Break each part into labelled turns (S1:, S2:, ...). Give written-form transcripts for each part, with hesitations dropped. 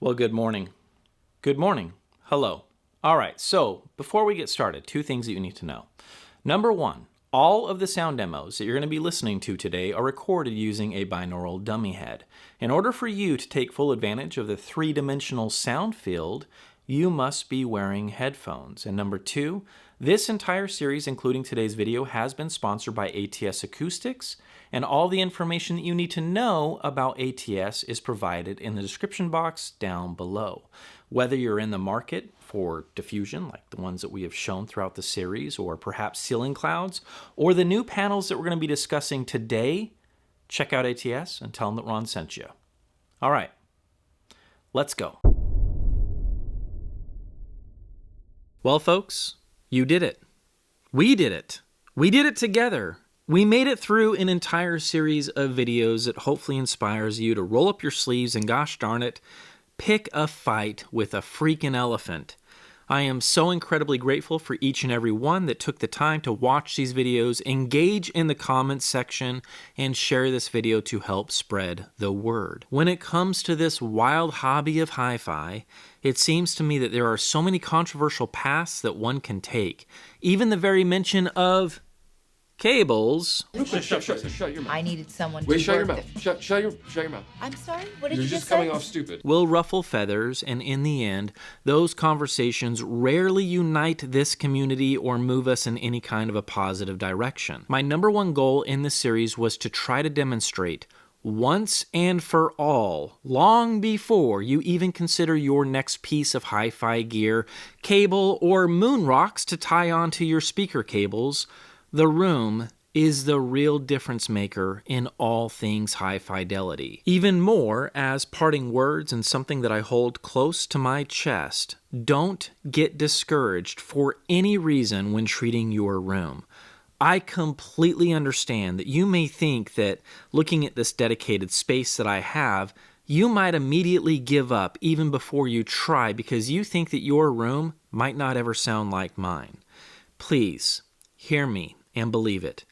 S1: Well, good morning. Good morning. Hello. All right, so before we get started, two things that you need to know. Number one, all of the sound demos that you're going to be listening to today are recorded using a binaural dummy head. In order for you to take full advantage of the three-dimensional sound field, you must be wearing headphones. And number two, this entire series, including today's video, has been sponsored by ATS Acoustics, and all the information that you need to know about ATS is provided in the description box down below. Whether you're in the market for diffusion, like the ones that we have shown throughout the series, or perhaps ceiling clouds, or the new panels that we're going to be discussing today, check out ATS and tell them that Ron sent you. All right, let's go. Well, folks, you did it. We did it. We did it together. We made it through an entire series of videos that hopefully inspires you to roll up your sleeves and, gosh darn it, pick a fight with a freaking elephant. I am so incredibly grateful for each and every one that took the time to watch these videos, engage in the comments section, and share this video to help spread the word. When it comes to this wild hobby of hi-fi, it seems to me that there are so many controversial paths that one can take. Even the very mention of cables.
S2: Shut your mouth.
S3: I needed someone
S2: Wait,
S3: to
S2: shut your
S3: work
S2: mouth.
S3: the-
S2: Shut your mouth.
S3: I'm sorry? What did
S2: You're
S3: you
S2: just
S3: say?
S2: coming off stupid.
S1: Will ruffle feathers, and in the end, those conversations rarely unite this community or move us in any kind of a positive direction. My number one goal in this series was to try to demonstrate once and for all, long before you even consider your next piece of hi-fi gear, cable, or moon rocks to tie onto your speaker cables, the room is the real difference maker in all things high fidelity. Even more, as parting words and something that I hold close to my chest, don't get discouraged for any reason when treating your room. I completely understand that you may think that looking at this dedicated space that I have, you might immediately give up even before you try because you think that your room might not ever sound like mine. Please, hear me and believe it.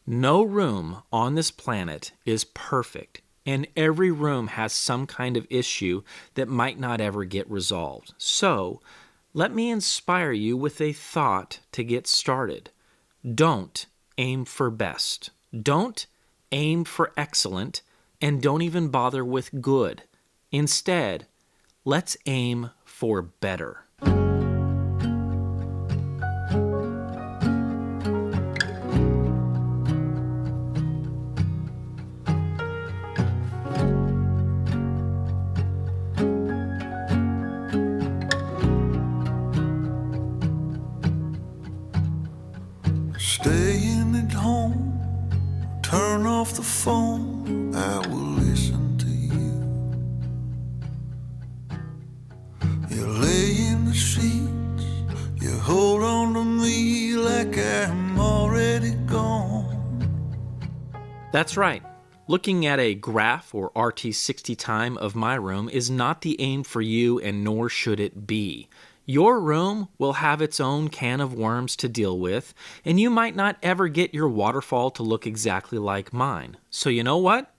S1: No room on this planet is perfect, and every room has some kind of issue that might not ever get resolved. So, let me inspire you with a thought to get started. Don't aim for best. Don't aim for excellent, and don't even bother with good. Instead, let's aim for better.
S4: Staying at home, turn off the phone, I will listen to you. You lay in the sheets, you hold on to me like I'm already gone.
S1: That's right. Looking at a graph or RT60 time of my room is not the aim for you, and nor should it be. Your room will have its own can of worms to deal with, and you might not ever get your waterfall to look exactly like mine. So you know what?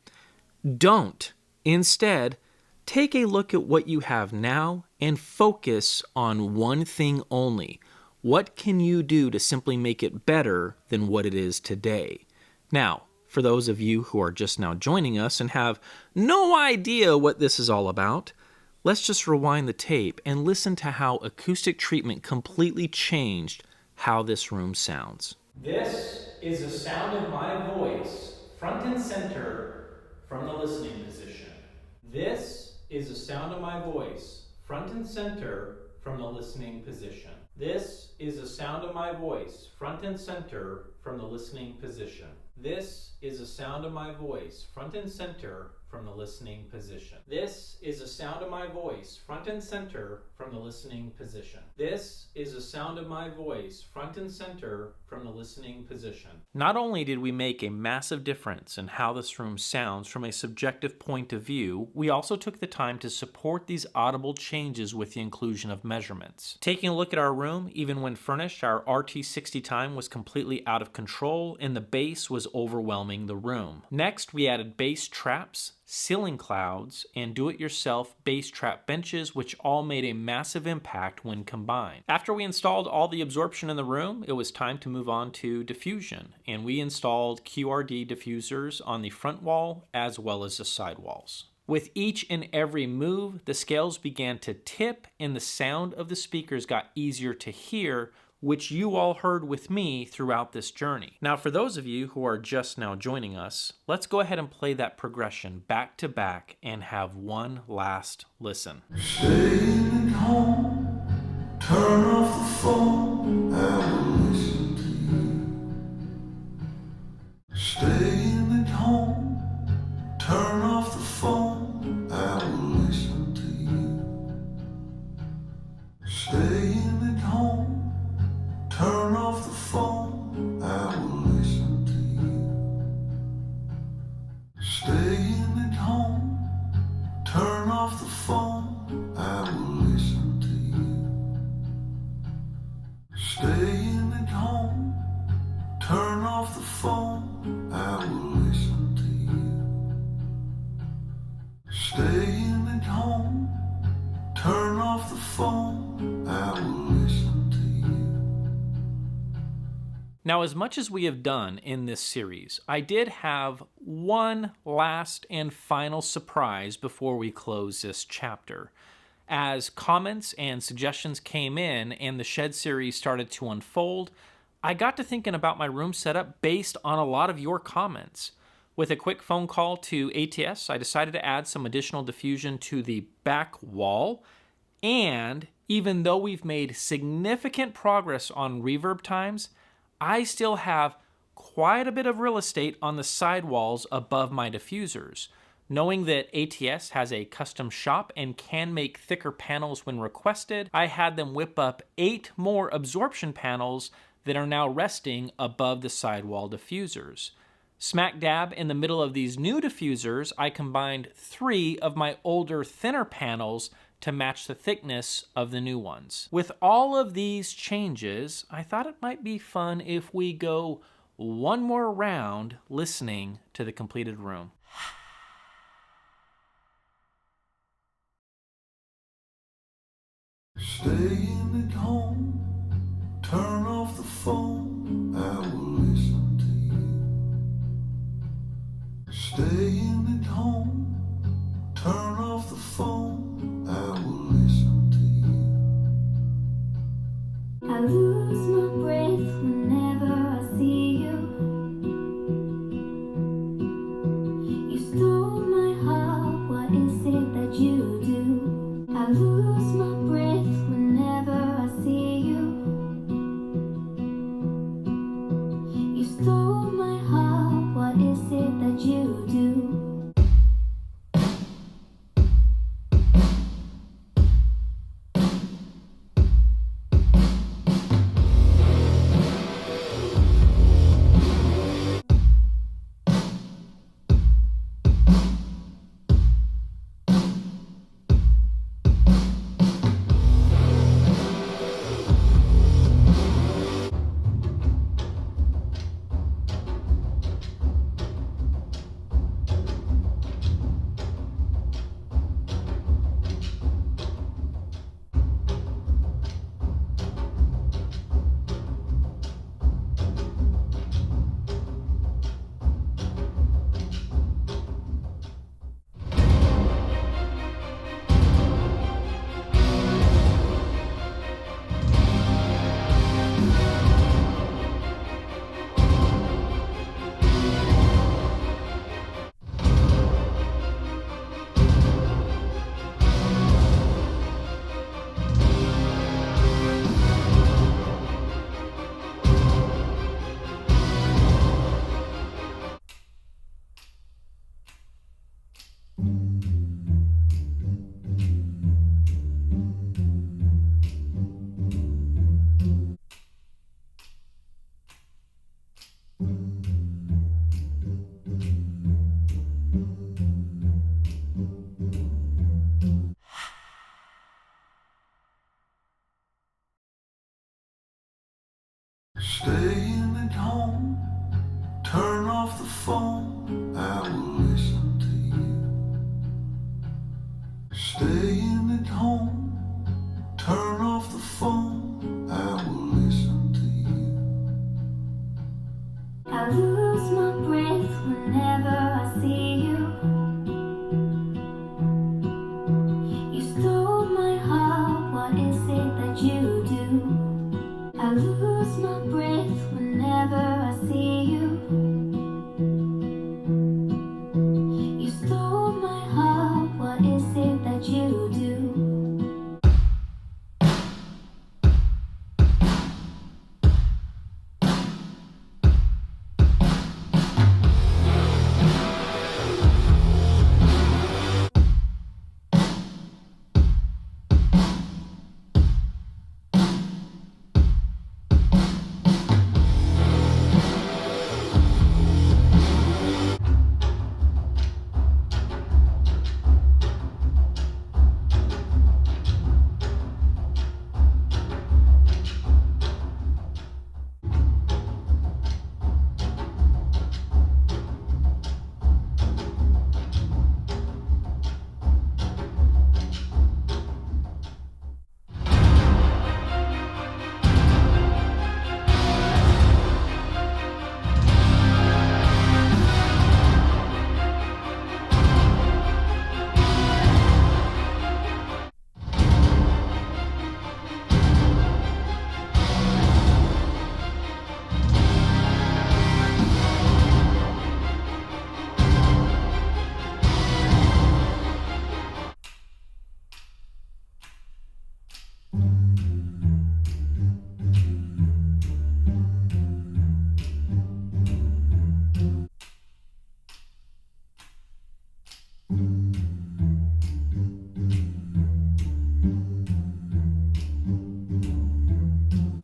S1: Don't. Instead, take a look at what you have now and focus on one thing only. What can you do to simply make it better than what it is today? Now, for those of you who are just now joining us and have no idea what this is all about, let's just rewind the tape and listen to how acoustic treatment completely changed how this room sounds. This is the sound of my voice, front and center, from the listening position. This is the sound of my voice, front and center, from the listening position. This is the sound of my voice, front and center, from the listening position. This is the sound of my voice, front and center, from the listening position. This is the sound of my voice, front and center, from the listening position. This is the sound of my voice, front and center, from the listening position. Not only did we make a massive difference in how this room sounds from a subjective point of view, we also took the time to support these audible changes with the inclusion of measurements. Taking a look at our room, even when furnished, our RT60 time was completely out of control and the bass was overwhelming the room. Next, we added bass traps, ceiling clouds, and do-it-yourself bass trap benches, which all made a massive impact when combined. After we installed all the absorption in the room, it was time to move on to diffusion, and we installed QRD diffusers on the front wall as well as the side walls. With each and every move, the scales began to tip and the sound of the speakers got easier to hear, which you all heard with me throughout this journey. Now, for those of you who are just now joining us, let's go ahead and play that progression back to back and have one last listen.
S4: Staying at home, turn off the phone, I will listen to you. Staying at home, turn off the phone, I will listen to you. Staying at home, turn off the phone, I will listen to you. Staying at home, turn off the phone, I will listen to you. Staying at home, turn off the phone, I will listen to you. Staying at home, turn off the phone, I will listen to you.
S1: Now, as much as we have done in this series, I did have one last and final surprise before we close this chapter. As comments and suggestions came in and the Shed series started to unfold, I got to thinking about my room setup based on a lot of your comments. With a quick phone call to ATS, I decided to add some additional diffusion to the back wall, and even though we've made significant progress on reverb times, I still have quite a bit of real estate on the sidewalls above my diffusers. Knowing that ATS has a custom shop and can make thicker panels when requested, I had them whip up 8 more absorption panels that are now resting above the sidewall diffusers. Smack dab in the middle of these new diffusers, I combined 3 of my older, thinner panels to match the thickness of the new ones. With all of these changes, I thought it might be fun if we go one more round listening to the completed room.
S4: Staying at home, turn off the phone, I will listen to you. Staying at home, turn off the phone, I will listen to you.
S3: I lose my breath whenever I see you. You stole my heart, what is it that you do? I lose my breath whenever I see you. You stole my heart, what is it that you do?
S4: Staying at home, turn off the phone, I will listen to you.
S3: you do. I lose my breath whenever I see you. You stole my heart, what is it that you do?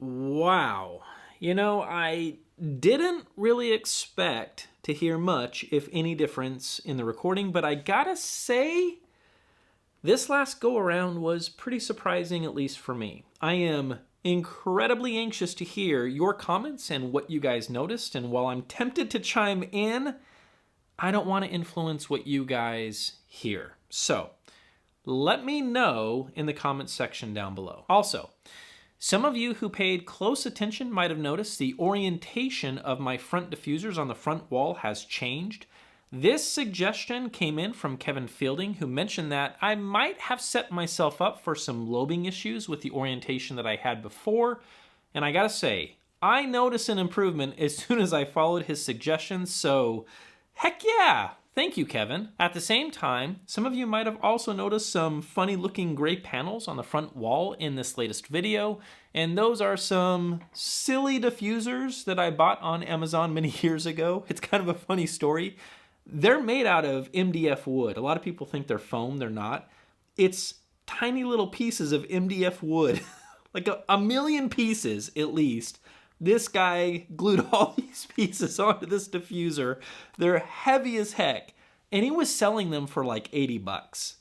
S1: Wow. You know, I didn't really expect to hear much, if any, difference in the recording, but I gotta say, this last go around was pretty surprising, at least for me. I am incredibly anxious to hear your comments and what you guys noticed, and while I'm tempted to chime in, I don't want to influence what you guys hear. So, let me know in the comments section down below. Also, some of you who paid close attention might have noticed the orientation of my front diffusers on the front wall has changed. This suggestion came in from Kevin Fielding, who mentioned that I might have set myself up for some lobing issues with the orientation that I had before. And I gotta say, I noticed an improvement as soon as I followed his suggestions, so heck yeah! Thank you, Kevin. At the same time, some of you might have also noticed some funny looking gray panels on the front wall in this latest video, and those are some silly diffusers that I bought on Amazon many years ago. It's kind of a funny story. They're made out of MDF wood. A lot of people think they're foam, they're not. It's tiny little pieces of MDF wood, like a million pieces at least. This guy glued all these pieces onto this diffuser. They're heavy as heck. And he was selling them for like 80 bucks.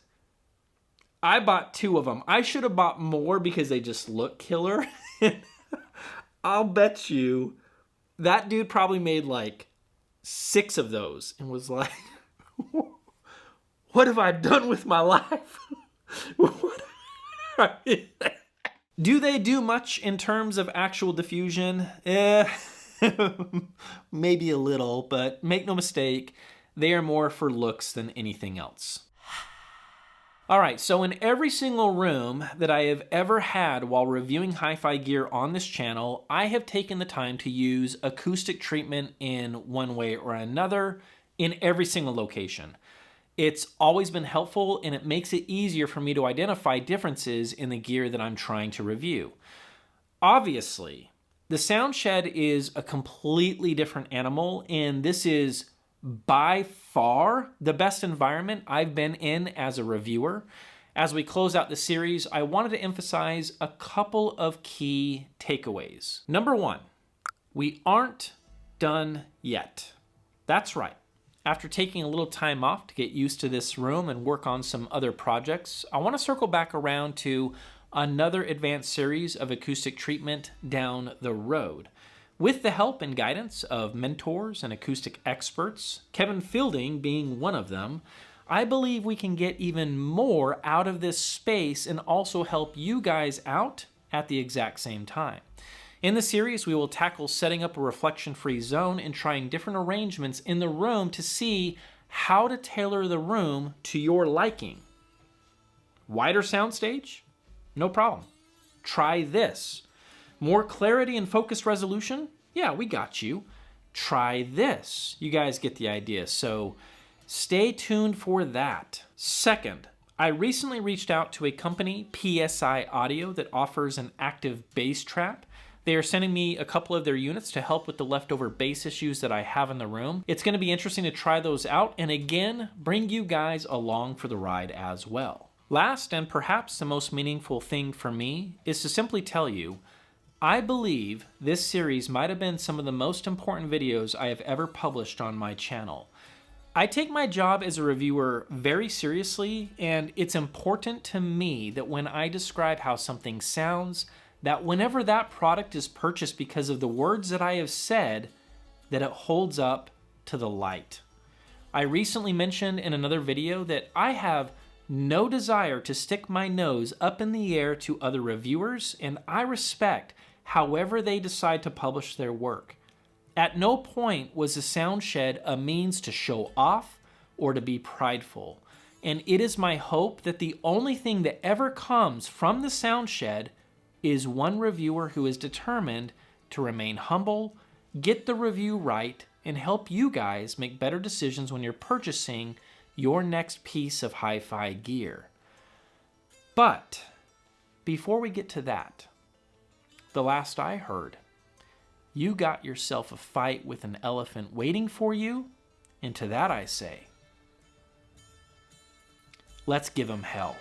S1: I bought 2 of them. I should have bought more because they just look killer. I'll bet you that dude probably made like 6 of those and was like, what have I done with my life? Do they do much in terms of actual diffusion? Maybe a little, but make no mistake, they are more for looks than anything else. All right, so in every single room that I have ever had while reviewing hi-fi gear on this channel, I have taken the time to use acoustic treatment in one way or another in every single location. It's always been helpful, and it makes it easier for me to identify differences in the gear that I'm trying to review. Obviously, the sound shed is a completely different animal, and this is by far the best environment I've been in as a reviewer. As we close out the series, I wanted to emphasize a couple of key takeaways. Number 1, we aren't done yet. That's right. After taking a little time off to get used to this room and work on some other projects, I want to circle back around to another advanced series of acoustic treatment down the road. With the help and guidance of mentors and acoustic experts, Kevin Fielding being one of them, I believe we can get even more out of this space and also help you guys out at the exact same time. In the series, we will tackle setting up a reflection-free zone and trying different arrangements in the room to see how to tailor the room to your liking. Wider soundstage? No problem. Try this. More clarity and focused resolution? Yeah, we got you. Try this. You guys get the idea, so stay tuned for that. Second, I recently reached out to a company, PSI Audio, that offers an active bass trap. They are sending me a couple of their units to help with the leftover bass issues that I have in the room. It's going to be interesting to try those out and again, bring you guys along for the ride as well. Last and perhaps the most meaningful thing for me is to simply tell you, I believe this series might have been some of the most important videos I have ever published on my channel. I take my job as a reviewer very seriously, and it's important to me that when I describe how something sounds, that whenever that product is purchased because of the words that I have said, that it holds up to the light. I recently mentioned in another video that I have no desire to stick my nose up in the air to other reviewers, and I respect however they decide to publish their work. At no point was the Sound Shed a means to show off or to be prideful, and it is my hope that the only thing that ever comes from the Sound Shed is one reviewer who is determined to remain humble, get the review right, and help you guys make better decisions when you're purchasing your next piece of hi-fi gear. But before we get to that, the last I heard, you got yourself a fight with an elephant waiting for you, and to that I say, let's give him hell.